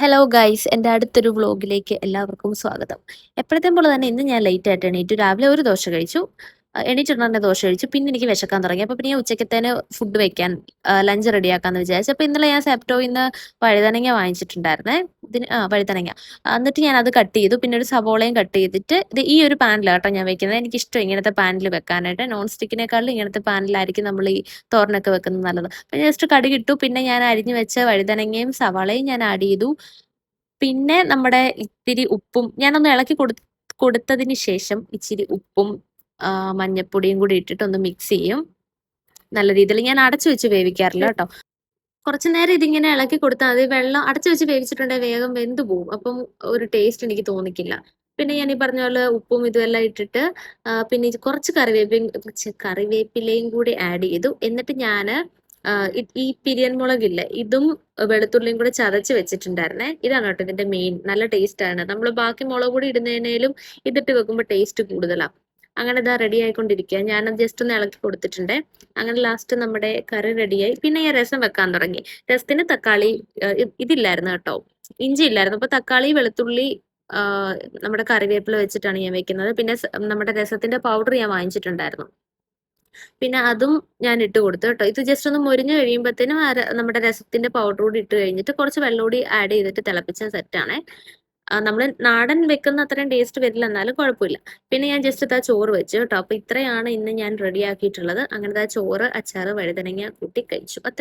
Hello guys, എൻ്റെ അടുത്തൊരു വ്ളോഗിലേക്ക് എല്ലാവർക്കും സ്വാഗതം. എപ്പോഴത്തെയും പോലെ തന്നെ ഇന്ന് ഞാൻ ലേറ്റ് ആയിട്ട് എണീറ്റു. രാവിലെ ഒരു ദോശ കഴിച്ചു. എണീറ്റിട്ടുണ്ടെ ദോശ കഴിച്ചു. പിന്നെ എനിക്ക് വിശക്കാൻ തുടങ്ങി. അപ്പോൾ പിന്നെ ഞാൻ ഉച്ചക്കത്തേന് ഫുഡ് വെക്കാൻ ലഞ്ച് റെഡിയാക്കാമെന്ന് വിചാരിച്ചു. അപ്പോൾ ഇന്നലെ ഞാൻ സെപ്റ്റോയിൽ നിന്ന് വഴുതനങ്ങ വാങ്ങിച്ചിട്ടുണ്ടായിരുന്നേ. വഴുതനങ്ങ. എന്നിട്ട് ഞാൻ അത് കട്ട് ചെയ്തു. പിന്നെ ഒരു സവോളയും കട്ട് ചെയ്തിട്ട് ഇത് ഈ ഒരു പാനിലാട്ടോ ഞാൻ വെക്കുന്നത്. എനിക്കിഷ്ടം ഇങ്ങനത്തെ പാനിൽ വെക്കാനായിട്ട്. നോൺ സ്റ്റിക്കിനേക്കാളും ഇങ്ങനത്തെ പാനിലായിരിക്കും നമ്മൾ ഈ തോരനൊക്കെ വെക്കുന്നത് നല്ലത്. അപ്പം ജസ്റ്റ് കടുകിട്ടു. പിന്നെ ഞാൻ അരിഞ്ഞു വെച്ച വഴുതനങ്ങയും സവാളയും ഞാൻ ആഡ് ചെയ്തു. പിന്നെ നമ്മുടെ ഇത്തിരി ഉപ്പും ഞാനൊന്ന് ഇളക്കി കൊടുത്തതിന് ശേഷം ഇച്ചിരി ഉപ്പും മഞ്ഞപ്പൊടിയും കൂടി ഇട്ടിട്ട് ഒന്ന് മിക്സ് ചെയ്യും നല്ല രീതിയിൽ. ഞാൻ അടച്ചു വെച്ച് വേവിക്കാറില്ല കേട്ടോ. കുറച്ചു നേരം ഇതിങ്ങനെ ഇളക്കി കൊടുത്താൽ മതി. വെള്ളം അടച്ചു വെച്ച് വേവിച്ചിട്ടുണ്ടെങ്കിൽ വേഗം വെന്ത് പോവും. അപ്പം ഒരു ടേസ്റ്റ് എനിക്ക് തോന്നിക്കില്ല. പിന്നെ ഞാൻ ഈ പറഞ്ഞ പോലെ ഉപ്പും ഇതുമെല്ലാം ഇട്ടിട്ട് പിന്നെ കുറച്ച് കറിവേപ്പിലയും കൂടി ആഡ് ചെയ്തു. എന്നിട്ട് ഞാൻ ഈ പിരിയൻ മുളകില്ലേ, ഇതും വെളുത്തുള്ളിയും കൂടെ ചതച്ച് വെച്ചിട്ടുണ്ടായിരുന്നേ. ഇതാണ് കേട്ടോ ഇതിന്റെ മെയിൻ. നല്ല ടേസ്റ്റ് ആണ്. നമ്മൾ ബാക്കി മുളക് പൊടി ഇടുന്നതിനേലും ഇതിട്ട് വെക്കുമ്പോൾ ടേസ്റ്റ് കൂടുതലാണ്. അങ്ങനെ ഇതാ റെഡി ആയിക്കൊണ്ടിരിക്കുക. ഞാനത് ജസ്റ്റ് ഒന്ന് ഇളക്കി കൊടുത്തിട്ടുണ്ട്. അങ്ങനെ ലാസ്റ്റ് നമ്മുടെ കറി റെഡിയായി. പിന്നെ ഞാൻ രസം വെക്കാൻ തുടങ്ങി. രസത്തിന് തക്കാളി ഇതില്ലായിരുന്നു കേട്ടോ, ഇഞ്ചി ഇല്ലായിരുന്നു. അപ്പൊ തക്കാളി, വെളുത്തുള്ളി, നമ്മുടെ കറിവേപ്പില വെച്ചിട്ടാണ് ഞാൻ വെക്കുന്നത്. പിന്നെ നമ്മുടെ രസത്തിന്റെ പൗഡർ ഞാൻ വാങ്ങിച്ചിട്ടുണ്ടായിരുന്നു. പിന്നെ അതും ഞാൻ ഇട്ട് കൊടുത്തു കേട്ടോ. ഇത് ജസ്റ്റ് ഒന്ന് മൊരിഞ്ഞ് കഴിയുമ്പോഴത്തേനും നമ്മുടെ രസത്തിന്റെ പൗഡർ കൂടി ഇട്ട് കഴിഞ്ഞിട്ട് കുറച്ച് വെള്ളം കൂടി ആഡ് ചെയ്തിട്ട് തിളപ്പിച്ച സെറ്റാണ്. നമ്മൾ നാടൻ വെക്കുന്ന അത്രയും ടേസ്റ്റ് വരില്ല, എന്നാലും കുഴപ്പമില്ല. പിന്നെ ഞാൻ ജസ്റ്റ് ഇതാ ചോറ് വെച്ചു കേട്ടോ. അപ്പൊ ഇത്രയാണ് ഇന്ന് ഞാൻ റെഡി ആക്കിയിട്ടുള്ളത്. അങ്ങനെ ചോറ്, അച്ചാറ്, വഴുതനങ്ങ കൂട്ടി കഴിച്ചു. അത്ര